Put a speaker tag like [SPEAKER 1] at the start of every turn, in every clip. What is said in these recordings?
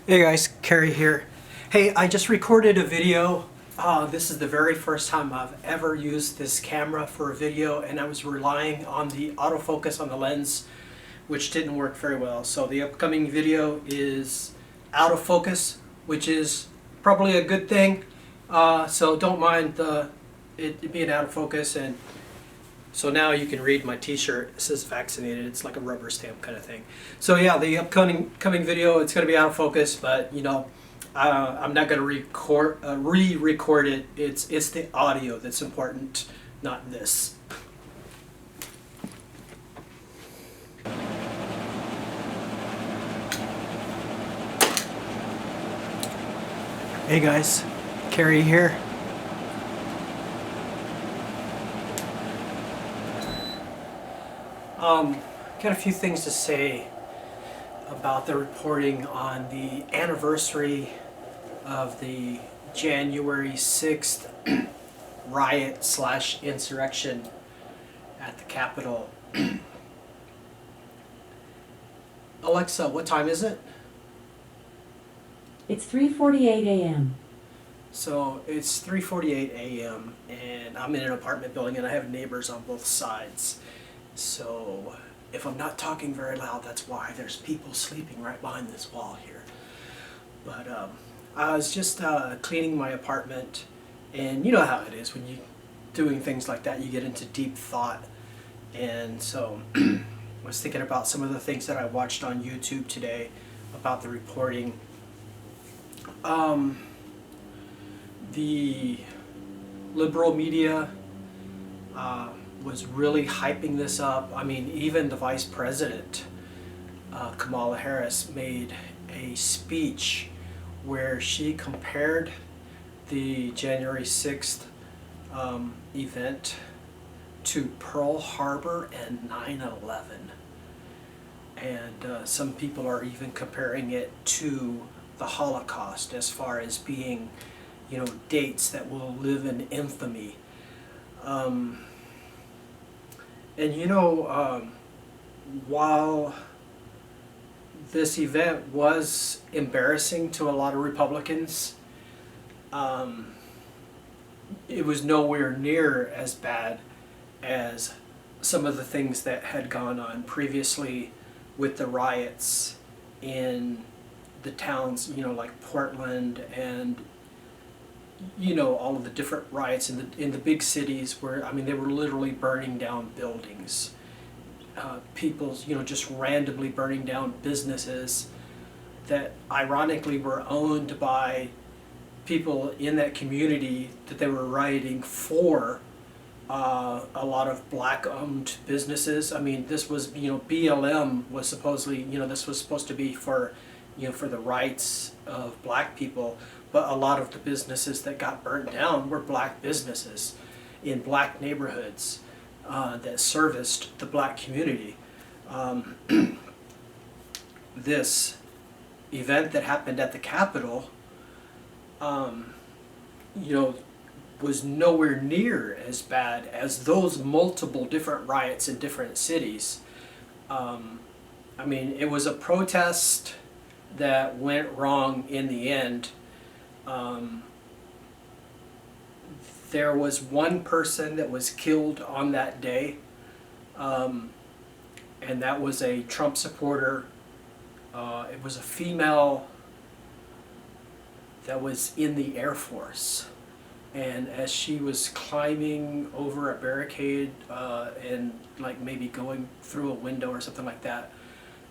[SPEAKER 1] Hey guys, Kerry here. Hey, I just recorded a video. This is the very first time I've ever used this camera for a video, and I was relying on the autofocus on the lens, which didn't work very well. So the upcoming video is out of focus, which is probably a good thing. So don't mind it being out of focus. And so now you can read my t-shirt. It says vaccinated. It's like a rubber stamp kind of thing. So yeah, the upcoming video, it's going to be out of focus, but you know, I'm not going to re-record it. It's the audio that's important, not this. Hey guys, Kerry here. Got a few things to say about the reporting on the anniversary of the January 6th riot / insurrection at the Capitol. Alexa, what time is it?
[SPEAKER 2] It's 3:48 a.m.
[SPEAKER 1] So it's 3:48 a.m. and I'm in an apartment building and I have neighbors on both sides. So if I'm not talking very loud, that's why. There's people sleeping right behind this wall here. But I was just cleaning my apartment, and you know how it is when you're doing things like that, you get into deep thought. And so I was thinking about some of the things that I watched on YouTube today about the reporting. The liberal media was really hyping this up. I mean, even the vice president, Kamala Harris, made a speech where she compared the January 6th event to Pearl Harbor and 9/11. And some people are even comparing it to the Holocaust as far as being, you know, dates that will live in infamy. And you know, while this event was embarrassing to a lot of Republicans, it was nowhere near as bad as some of the things that had gone on previously with the riots in the towns, you know, like Portland, and you know, all of the different riots in the big cities where, I mean, they were literally burning down buildings. People's, you know, just randomly burning down businesses that ironically were owned by people in that community that they were rioting for. A lot of black-owned businesses. I mean, this was, you know, BLM was supposedly, you know, this was supposed to be for, you know, for the rights of black people. But a lot of the businesses that got burnt down were black businesses in black neighborhoods that serviced the black community. This event that happened at the Capitol, you know, was nowhere near as bad as those multiple different riots in different cities. I mean, it was a protest that went wrong in the end. There was one person that was killed on that day, and that was a Trump supporter. It was a female that was in the Air Force, and as she was climbing over a barricade and like maybe going through a window or something like that,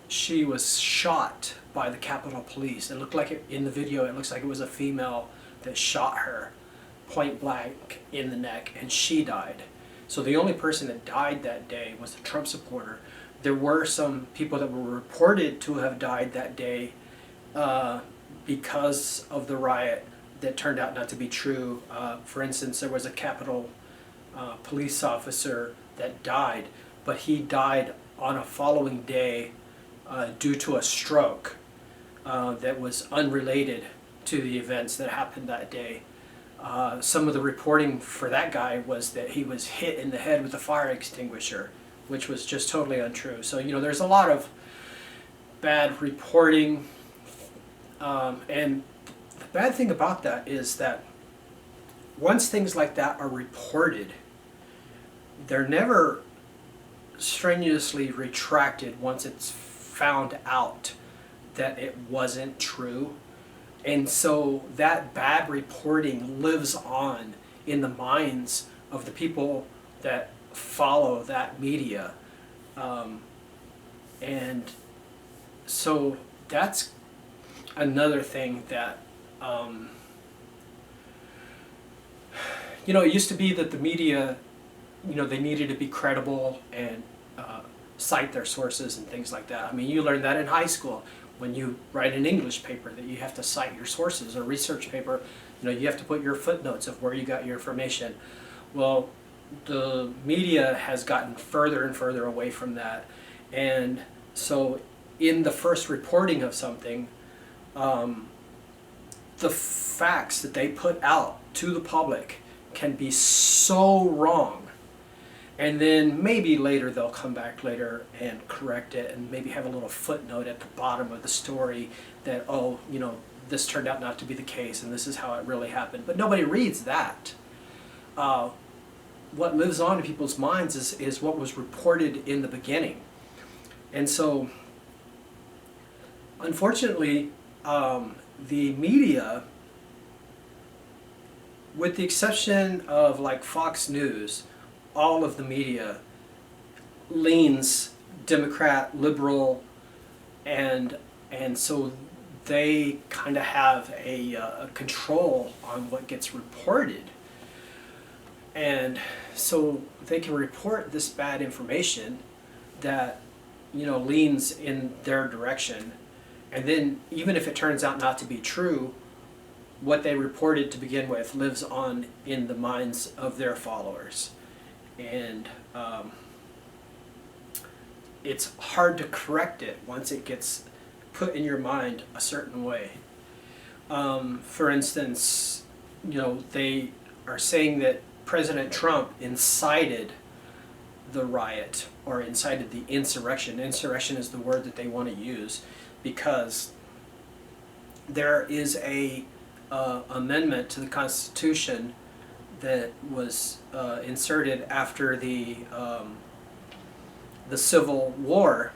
[SPEAKER 1] she was shot by the Capitol Police. It looked like it, in the video, it looks like it was a female that shot her point blank in the neck, and she died. So the only person that died that day was the Trump supporter. There were some people that were reported to have died that day because of the riot that turned out not to be true. For instance, there was a Capitol police officer that died, but he died on a following day due to a stroke that was unrelated to the events that happened that day. Some of the reporting for that guy was that he was hit in the head with a fire extinguisher, which was just totally untrue. So, you know, there's a lot of bad reporting And the bad thing about that is that once things like that are reported, they're never strenuously retracted once it's found out that it wasn't true. And so that bad reporting lives on in the minds of the people that follow that media. And so that's another thing that, it used to be that the media, they needed to be credible and cite their sources and things like that. I mean, you learn that in high school when you write an English paper, that you have to cite your sources, or research paper, you have to put your footnotes of where you got your information. Well, the media has gotten further and further away from that. And so in the first reporting of something, the facts that they put out to the public can be so wrong. And then maybe later they'll come back later and correct it and maybe have a little footnote at the bottom of the story that, this turned out not to be the case and this is how it really happened. But nobody reads that. What lives on in people's minds is what was reported in the beginning. And so, unfortunately, the media, with the exception of like Fox News, all of the media leans Democrat, liberal, and so they kind of have a control on what gets reported. And so they can report this bad information that, leans in their direction. And then even if it turns out not to be true, what they reported to begin with lives on in the minds of their followers. And it's hard to correct it once it gets put in your mind a certain way. For instance, they are saying that President Trump incited the riot or incited the insurrection. Insurrection is the word that they want to use because there is a amendment to the Constitution that was inserted after the Civil War,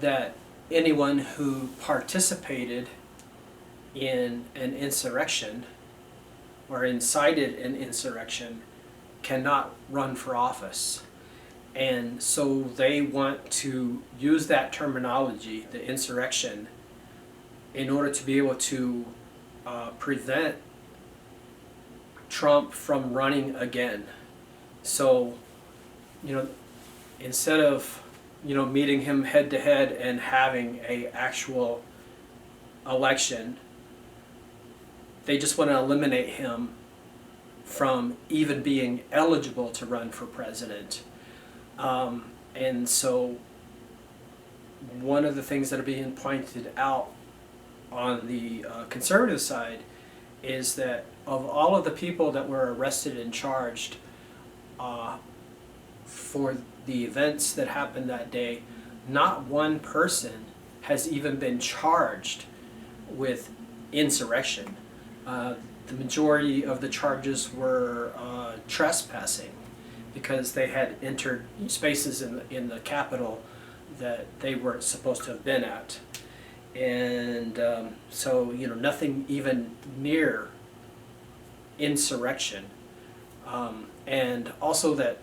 [SPEAKER 1] that anyone who participated in an insurrection or incited an insurrection cannot run for office. And so they want to use that terminology, the insurrection, in order to be able to prevent Trump from running again. So, instead of, meeting him head to head and having a actual election, they just want to eliminate him from even being eligible to run for president. And so one of the things that are being pointed out on the conservative side is that of all of the people that were arrested and charged for the events that happened that day, not one person has even been charged with insurrection. The majority of the charges were trespassing, because they had entered spaces in the Capitol that they weren't supposed to have been at. And so, nothing even near insurrection. And also that,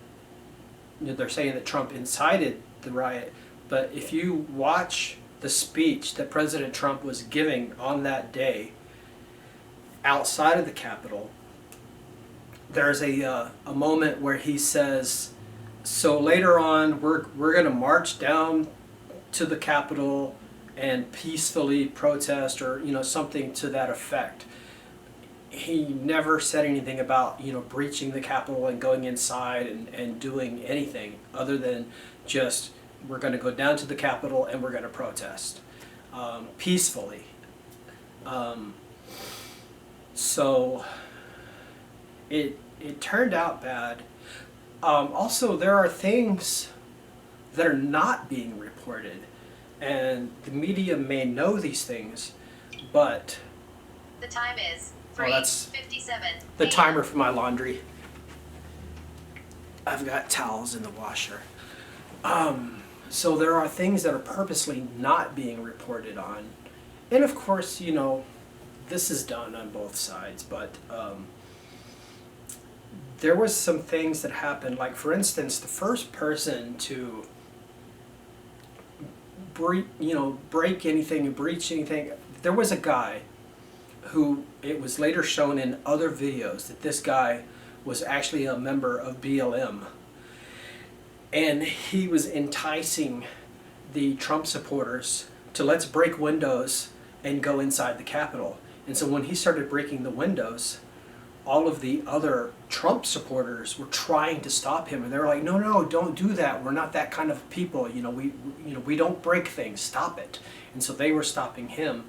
[SPEAKER 1] they're saying that Trump incited the riot, but if you watch the speech that President Trump was giving on that day outside of the Capitol, there's a moment where he says, so later on we're going to march down to the Capitol and peacefully protest, or something to that effect. He never said anything about breaching the Capitol and going inside and doing anything other than just, we're going to go down to the Capitol and we're going to protest peacefully. So it turned out bad. Also, there are things that are not being reported, and the media may know these things, But
[SPEAKER 3] The time is
[SPEAKER 1] that's
[SPEAKER 3] 3:57.
[SPEAKER 1] the timer for my laundry. I've got towels in the washer. So there are things that are purposely not being reported on. And of course, this is done on both sides, but there was some things that happened, like for instance, the first person to break anything and breach anything, there was a guy who it was later shown in other videos that this guy was actually a member of BLM. And he was enticing the Trump supporters to let's break windows and go inside the Capitol. And so when he started breaking the windows, all of the other Trump supporters were trying to stop him, and they were like, no, don't do that. We're not that kind of people. We don't break things. Stop it. And so they were stopping him.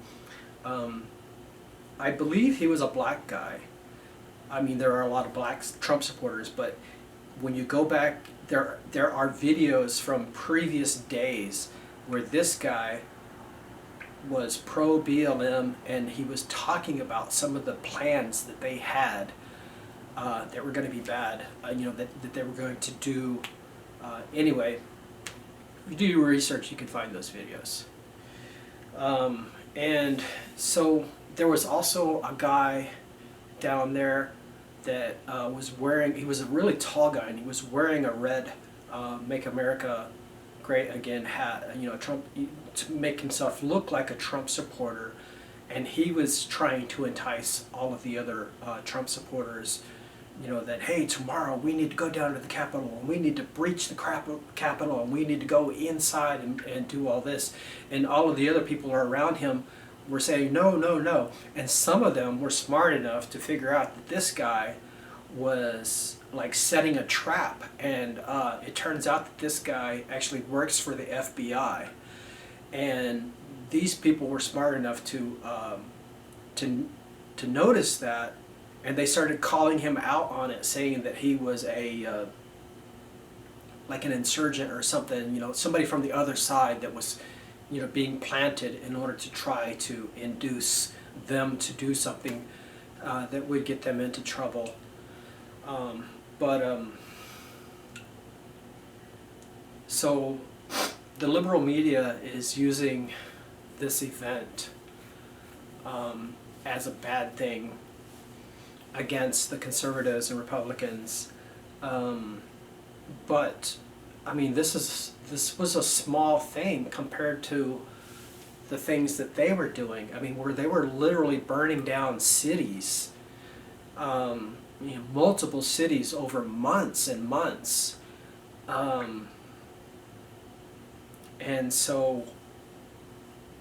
[SPEAKER 1] I believe he was a black guy. I mean, there are a lot of black Trump supporters, but when you go back, there are videos from previous days where this guy was pro BLM, and he was talking about some of the plans that they had that were going to be bad, that they were going to do. Anyway, if you do your research, you can find those videos. And so there was also a guy down there that he was a really tall guy, and he was wearing a red Make America Great Again hat, Trump, to make himself look like a Trump supporter. And he was trying to entice all of the other Trump supporters, that, hey, tomorrow we need to go down to the Capitol, and we need to breach the Capitol, and we need to go inside and do all this. And all of the other people around him were saying, no. And some of them were smart enough to figure out that this guy was like setting a trap. And it turns out that this guy actually works for the FBI. And these people were smart enough to notice that, and they started calling him out on it, saying that he was like an insurgent or something, somebody from the other side that was, being planted in order to try to induce them to do something that would get them into trouble. So the liberal media is using this event as a bad thing against the conservatives and Republicans. But I mean, this was a small thing compared to the things that they were doing. I mean, where they were literally burning down cities, multiple cities over months and months. And so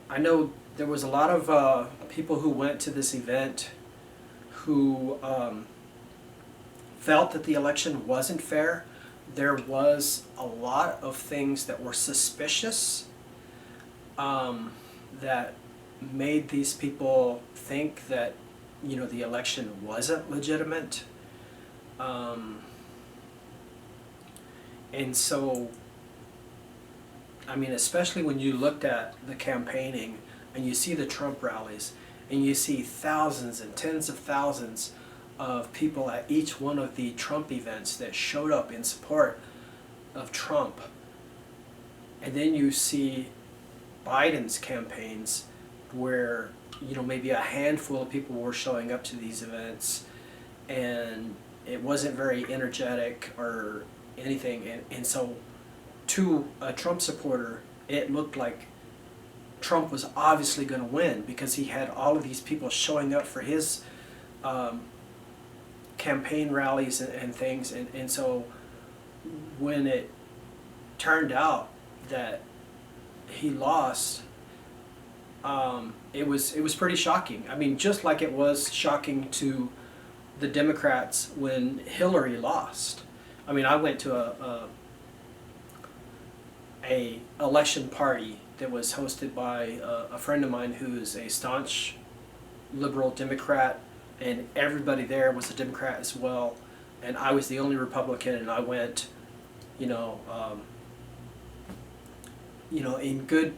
[SPEAKER 1] I know there was a lot of people who went to this event who felt that the election wasn't fair. There was a lot of things that were suspicious that made these people think that the election wasn't legitimate. And so, I mean, especially when you looked at the campaigning and you see the Trump rallies and you see thousands and tens of thousands of people at each one of the Trump events that showed up in support of Trump. And then you see Biden's campaigns where, maybe a handful of people were showing up to these events, and it wasn't very energetic or anything. And so to a Trump supporter, it looked like Trump was obviously going to win because he had all of these people showing up for his campaign rallies and things. And so when it turned out that he lost, it was pretty shocking. I mean, just like it was shocking to the Democrats when Hillary lost. I mean, I went to a election party that was hosted by a friend of mine who's a staunch liberal Democrat, and everybody there was a Democrat as well, and I was the only Republican, and I went, in good,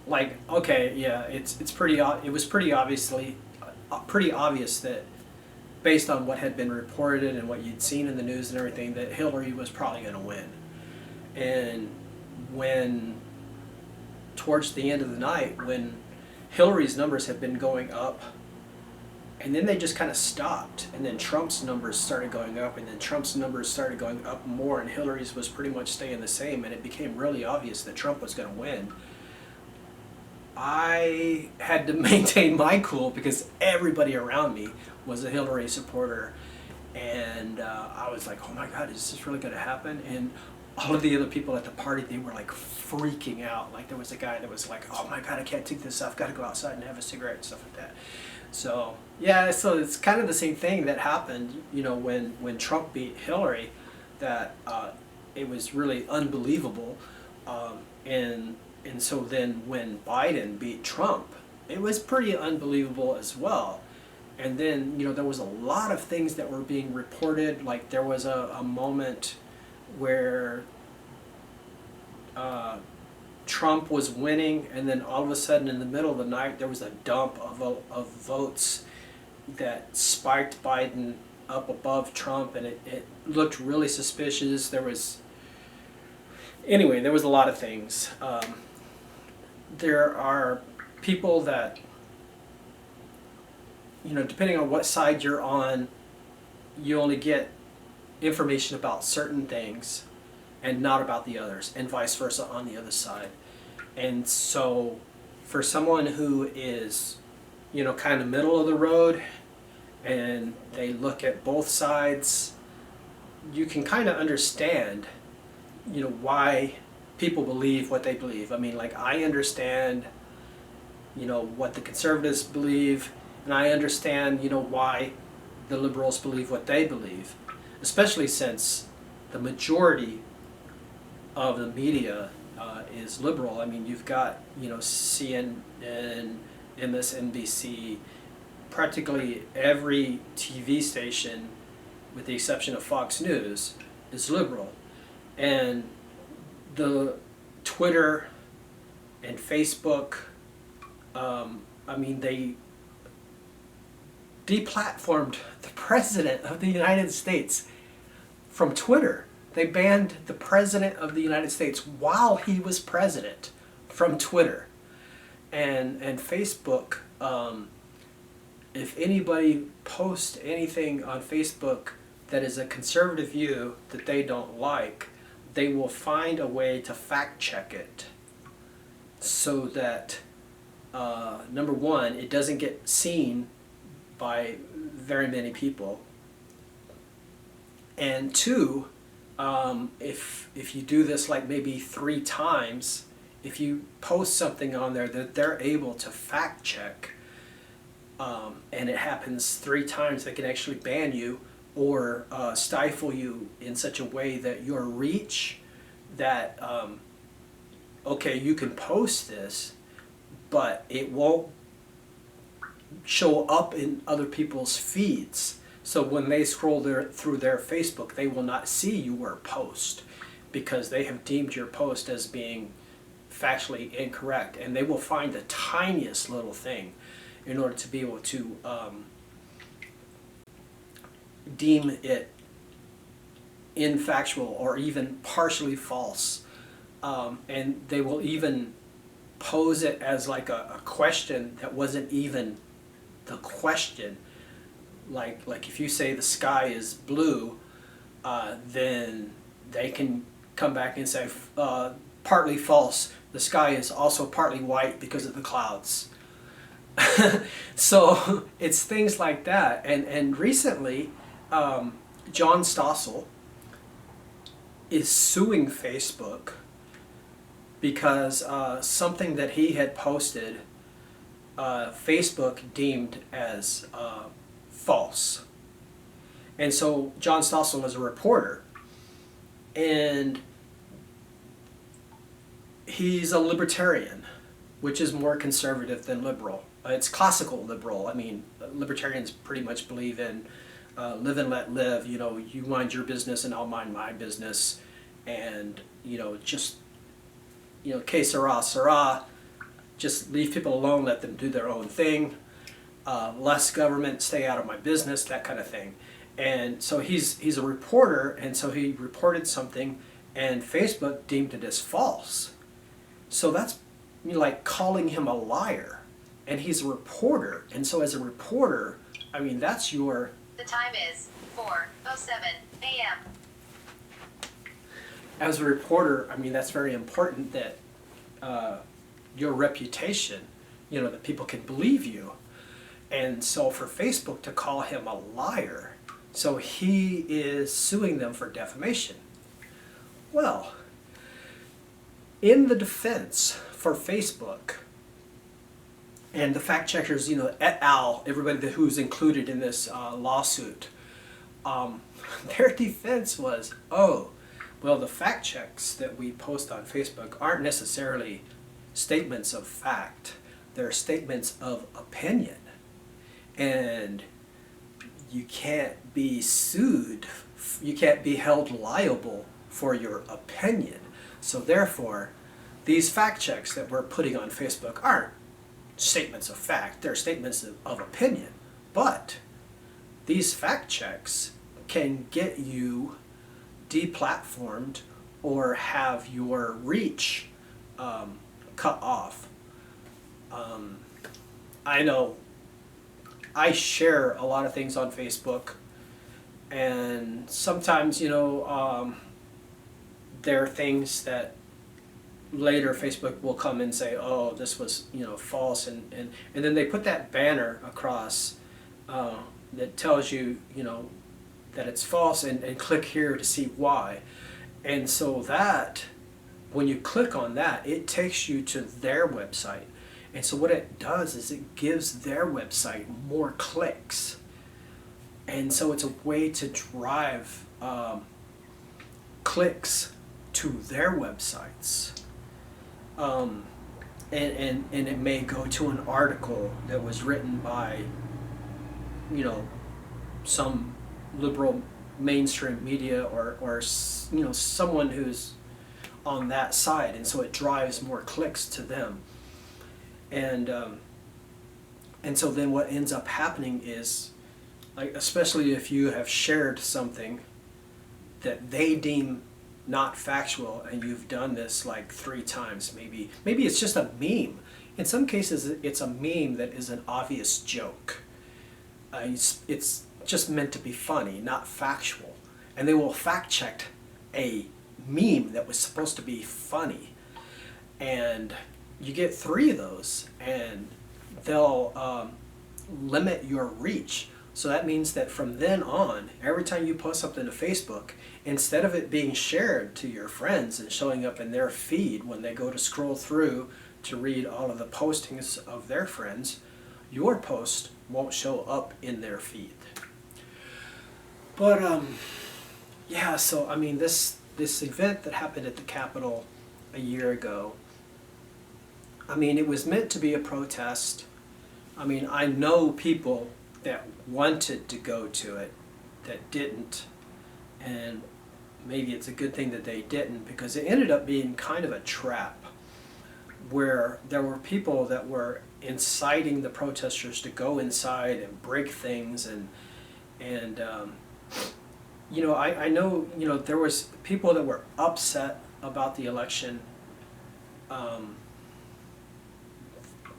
[SPEAKER 1] like, okay, yeah, it's pretty it was pretty pretty obvious that based on what had been reported and what you'd seen in the news and everything, that Hillary was probably going to win. And when towards the end of the night, when Hillary's numbers had been going up, and then they just kind of stopped, and then Trump's numbers started going up, and then Trump's numbers started going up more, and Hillary's was pretty much staying the same, and it became really obvious that Trump was going to win. I had to maintain my cool because everybody around me was a Hillary supporter, and I was like, oh my God, is this really going to happen? And all of the other people at the party, they were like freaking out. Like there was a guy that was like, oh my God, I can't take this off, I've got to go outside and have a cigarette and stuff like that. So yeah, so it's kind of the same thing that happened, you know, when Trump beat Hillary, that it was really unbelievable. And so then when Biden beat Trump, it was pretty unbelievable as well. And then, you know, there was a lot of things that were being reported. Like there was a moment where Trump was winning, and then all of a sudden in the middle of the night there was a dump of votes that spiked Biden up above Trump, and it looked really suspicious. There was a lot of things. There are people that, you know, depending on what side you're on, you only get information about certain things and not about the others, and vice versa on the other side. And so for someone who is, you know, kind of middle of the road, and they look at both sides, you can kind of understand, you know, why people believe what they believe. I mean, like, I understand, you know, what the conservatives believe, and I understand, you know, why the liberals believe what they believe, especially since the majority of the media is liberal. I mean, you've got, you know, CNN, MSNBC, practically every TV station, with the exception of Fox News, is liberal. And the Twitter and Facebook, I mean, they deplatformed the President of the United States from Twitter. They banned the President of the United States while he was president from Twitter. And Facebook, if anybody posts anything on Facebook that is a conservative view that they don't like, they will find a way to fact check it so that, number one, it doesn't get seen by very many people, and two, if you do this like maybe 3 times, if you post something on there that they're able to fact check, and it happens 3 times, they can actually ban you or stifle you in such a way that your reach, that okay, you can post this, but it won't show up in other people's feeds. So when they scroll through their Facebook, they will not see your post because they have deemed your post as being factually incorrect, and they will find the tiniest little thing in order to be able to deem it infactual or even partially false. And they will even pose it as like a question that wasn't even the question. Like if you say the sky is blue, then they can come back and say partly false, the sky is also partly white because of the clouds. So it's things like that. And recently, John Stossel is suing Facebook because something that he had posted, Facebook deemed as false. And so John Stossel is a reporter, and he's a libertarian, which is more conservative than liberal. It's classical liberal. I mean, libertarians pretty much believe in live and let live. You know, you mind your business and I'll mind my business, and you know, just, you know, que sera, sera. just leave people alone, let them do their own thing, less government, stay out of my business, that kind of thing. And so he's a reporter, and so he reported something, and Facebook deemed it as false. So that's like calling him a liar, and he's a reporter, and so as a reporter, I mean, that's your...
[SPEAKER 3] The time is 4:07 a.m.
[SPEAKER 1] As a reporter, I mean, that's very important that your reputation, that people can believe you. And so for Facebook to call him a liar, so he is suing them for defamation. Well, in the defense for Facebook, and the fact checkers, et al., everybody who's included in this lawsuit, their defense was, well, the fact checks that we post on Facebook aren't necessarily statements of fact. They're statements of opinion. And you can't be sued, you can't be held liable for your opinion. So therefore, these fact checks that we're putting on Facebook aren't statements of fact, they're statements of opinion. But these fact checks can get you deplatformed or have your reach cut off. I know I share a lot of things on Facebook, and sometimes there are things that later Facebook will come and say, oh, this was false, and then they put that banner across that tells you that it's false, and click here to see why. And so that when you click on that, it takes you to their website. And so what it does is it gives their website more clicks. And so it's a way to drive clicks to their websites. And it may go to an article that was written by, some liberal mainstream media or someone who's on that side, and so it drives more clicks to them. And so then what ends up happening is, like, especially if you have shared something that they deem not factual, and you've done this like 3 times, maybe it's just a meme. In some cases, it's a meme that is an obvious joke. It's just meant to be funny, not factual. And they will fact check a meme that was supposed to be funny. And you get 3 of those, and they'll limit your reach. So that means that from then on, every time you post something to Facebook, instead of it being shared to your friends and showing up in their feed when they go to scroll through to read all of the postings of their friends, your post won't show up in their feed. But yeah, so I mean, this event that happened at the Capitol a year ago, I mean, it was meant to be a protest. I mean, I know people that wanted to go to it that didn't, and maybe it's a good thing that they didn't, because it ended up being kind of a trap where there were people that were inciting the protesters to go inside and break things, and I know there was people that were upset about the election,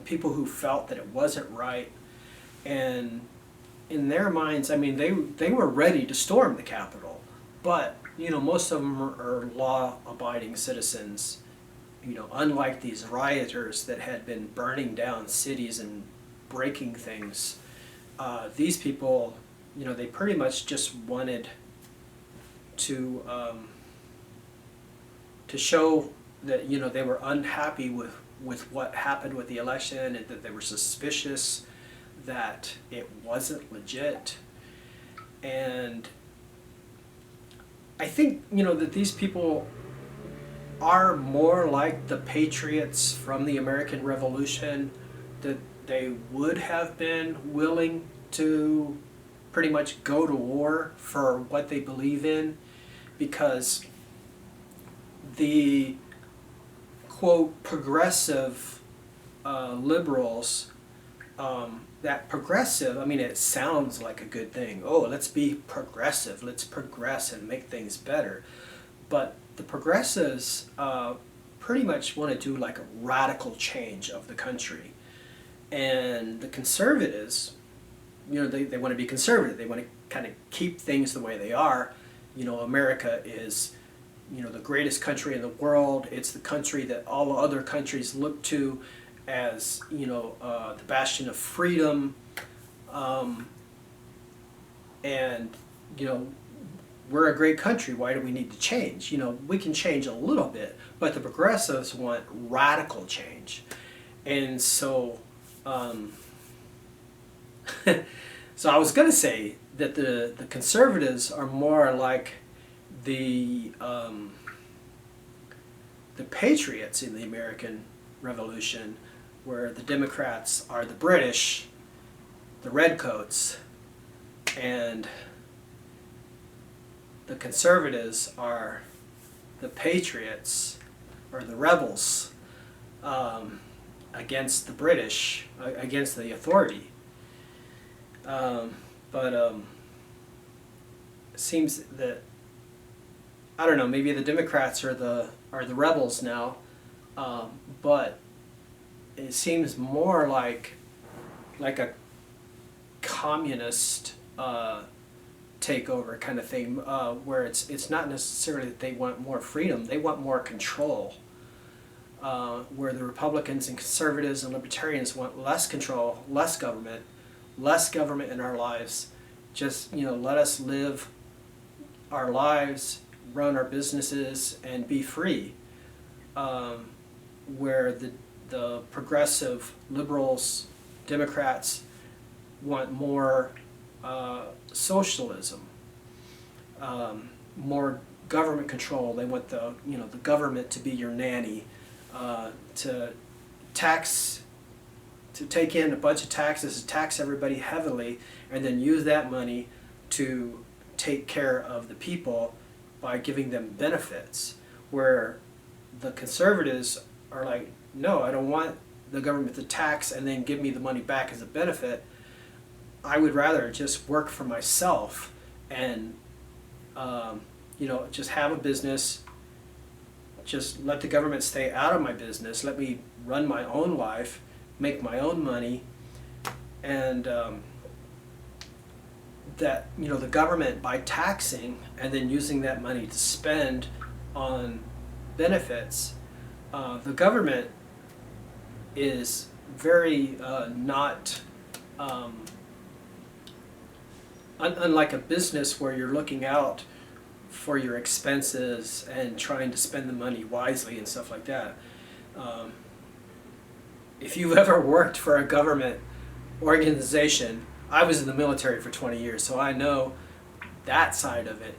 [SPEAKER 1] people who felt that it wasn't right, and in their minds, I mean, they were ready to storm the Capitol, but most of them are law-abiding citizens. Unlike these rioters that had been burning down cities and breaking things, these people, they pretty much just wanted to show that they were unhappy with what happened with the election, and that they were suspicious that it wasn't legit. And I think that these people are more like the patriots from the American Revolution, that they would have been willing to pretty much go to war for what they believe in, because the quote progressive liberals, that progressive, I mean, it sounds like a good thing. Oh, let's be progressive, let's progress and make things better. But the progressives pretty much want to do like a radical change of the country. And the conservatives, they want to be conservative. They want to kind of keep things the way they are. America is, the greatest country in the world. It's the country that all other countries look to as, the bastion of freedom. And, we're a great country. Why do we need to change? We can change a little bit, but the progressives want radical change. And so, so I was going to say that the conservatives are more like the patriots in the American Revolution, where the Democrats are the British, the redcoats, and the conservatives are the patriots or the rebels against the British, against the authority. But it seems that, I don't know, maybe the Democrats are the rebels now, but it seems more like a communist takeover kind of thing, where it's not necessarily that they want more freedom, they want more control. Where the Republicans and conservatives and libertarians want less control, less government in our lives. Just, let us live our lives, run our businesses, and be free. Where the progressive liberals, Democrats want more socialism, more government control. They want the government to be your nanny, to take in a bunch of taxes, tax everybody heavily, and then use that money to take care of the people by giving them benefits. Where the conservatives are like, no, I don't want the government to tax and then give me the money back as a benefit. I would rather just work for myself and just have a business, just let the government stay out of my business, let me run my own life, make my own money, and that the government, by taxing and then using that money to spend on benefits, the government is very not unlike a business where you're looking out for your expenses and trying to spend the money wisely and stuff like that. If you've ever worked for a government organization, I was in the military for 20 years, so I know that side of it.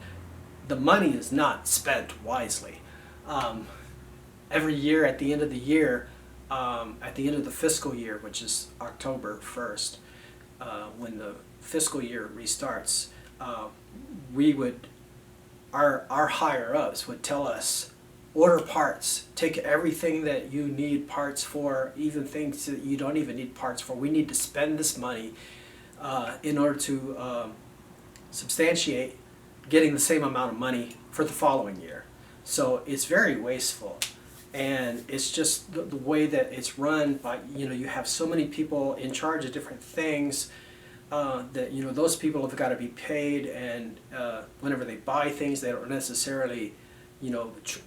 [SPEAKER 1] The money is not spent wisely. Every year, at the end of the year, at the end of the fiscal year, which is October 1st, when the fiscal year restarts, our higher ups would tell us, order parts, take everything that you need parts for, even things that you don't even need parts for. We need to spend this money in order to substantiate getting the same amount of money for the following year. So it's very wasteful. And it's just the way that it's run by, you have so many people in charge of different things, that those people have got to be paid, and whenever they buy things, they don't necessarily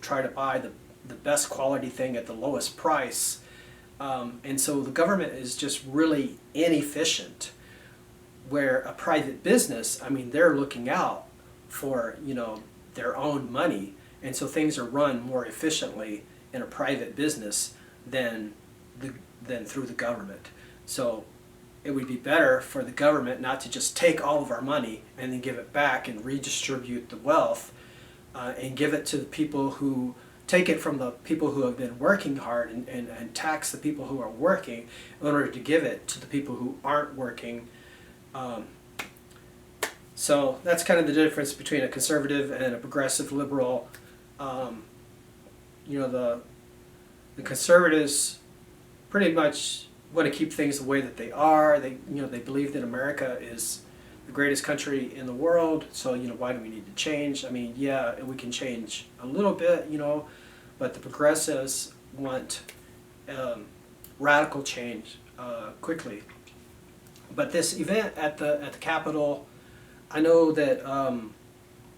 [SPEAKER 1] try to buy the best quality thing at the lowest price, and so the government is just really inefficient. Where a private business, they're looking out for their own money, and so things are run more efficiently in a private business than through the government. So it would be better for the government not to just take all of our money and then give it back and redistribute the wealth, and give it to the people who take it from the people who have been working hard, and tax the people who are working in order to give it to the people who aren't working. So that's kind of the difference between a conservative and a progressive liberal. The conservatives pretty much want to keep things the way that they are. They they believe that America is the greatest country in the world. So why do we need to change? I mean, yeah, we can change a little bit, but the progressives want radical change quickly. But this event at the Capitol, I know that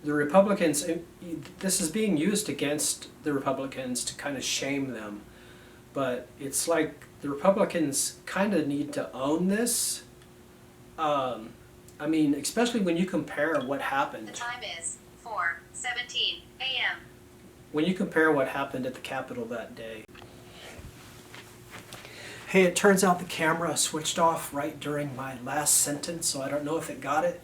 [SPEAKER 1] the Republicans, this is being used against the Republicans to kind of shame them. But it's like the Republicans kind of need to own this. I mean, especially when you compare what happened.
[SPEAKER 3] The time is 4:17 a.m.
[SPEAKER 1] When you compare what happened at the Capitol that day. Hey, it turns out the camera switched off right during my last sentence, so I don't know if it got it.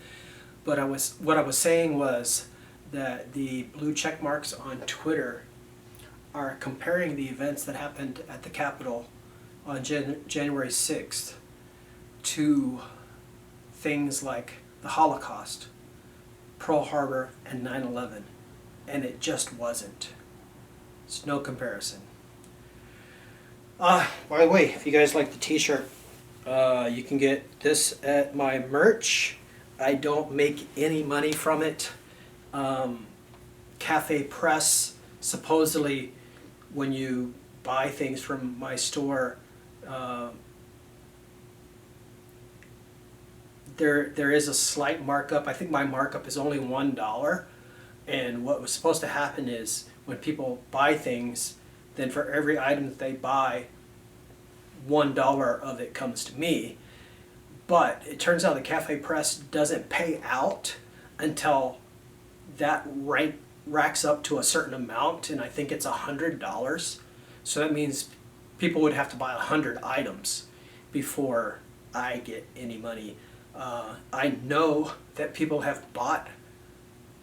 [SPEAKER 1] But what I was saying was that the blue check marks on Twitter are comparing the events that happened at the Capitol on January 6th to things like the Holocaust, Pearl Harbor, and 9/11. And it just wasn't. It's no comparison. By the way, if you guys like the t-shirt, you can get this at my merch. I don't make any money from it. Cafe Press, supposedly when you buy things from my store, there is a slight markup. I think my markup is only $1. And what was supposed to happen is when people buy things, then for every item that they buy, $1 of it comes to me. But it turns out the Cafe Press doesn't pay out until that racks up to a certain amount, and I think it's $100. So that means people would have to buy 100 items before I get any money. I know that people have bought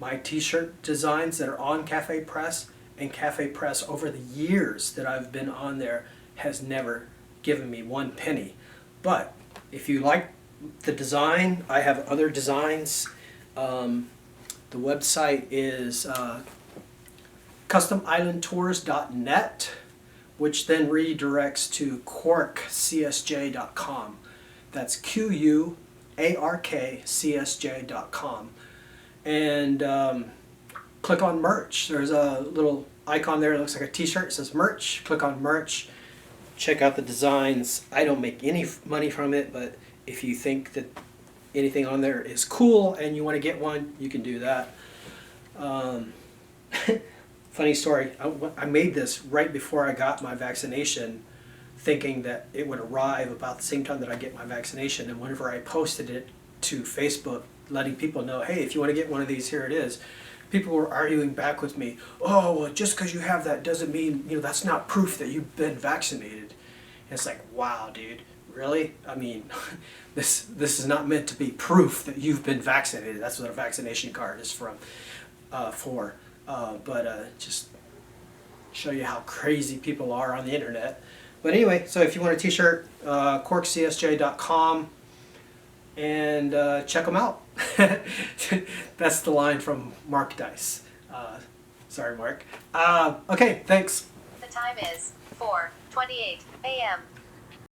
[SPEAKER 1] my t-shirt designs that are on Cafe Press, and Cafe Press over the years that I've been on there has never given me one penny. But if you like the design, I have other designs. The website is customislandtours.net, which then redirects to quarkcsj.com. That's QUARKCSJ.com. And click on merch. There's a little icon there that looks like a t-shirt. It says merch. Click on merch. Check out the designs. I don't make any money from it, but if you think that anything on there is cool and you want to get one, you can do that. Funny story. I made this right before I got my vaccination, thinking that it would arrive about the same time that I get my vaccination. And whenever I posted it to Facebook, letting people know, hey, if you want to get one of these, here it is. People were arguing back with me. Oh, well, just because you have that doesn't mean, that's not proof that you've been vaccinated. And it's like, wow, dude, really? I mean, this is not meant to be proof that you've been vaccinated. That's what a vaccination card is for. Just show you how crazy people are on the internet. But anyway, so if you want a t-shirt, quarkcsj.com, and check them out. That's the line from Mark Dice. Sorry, Mark. Okay, thanks.
[SPEAKER 3] The time is 4:28 a.m.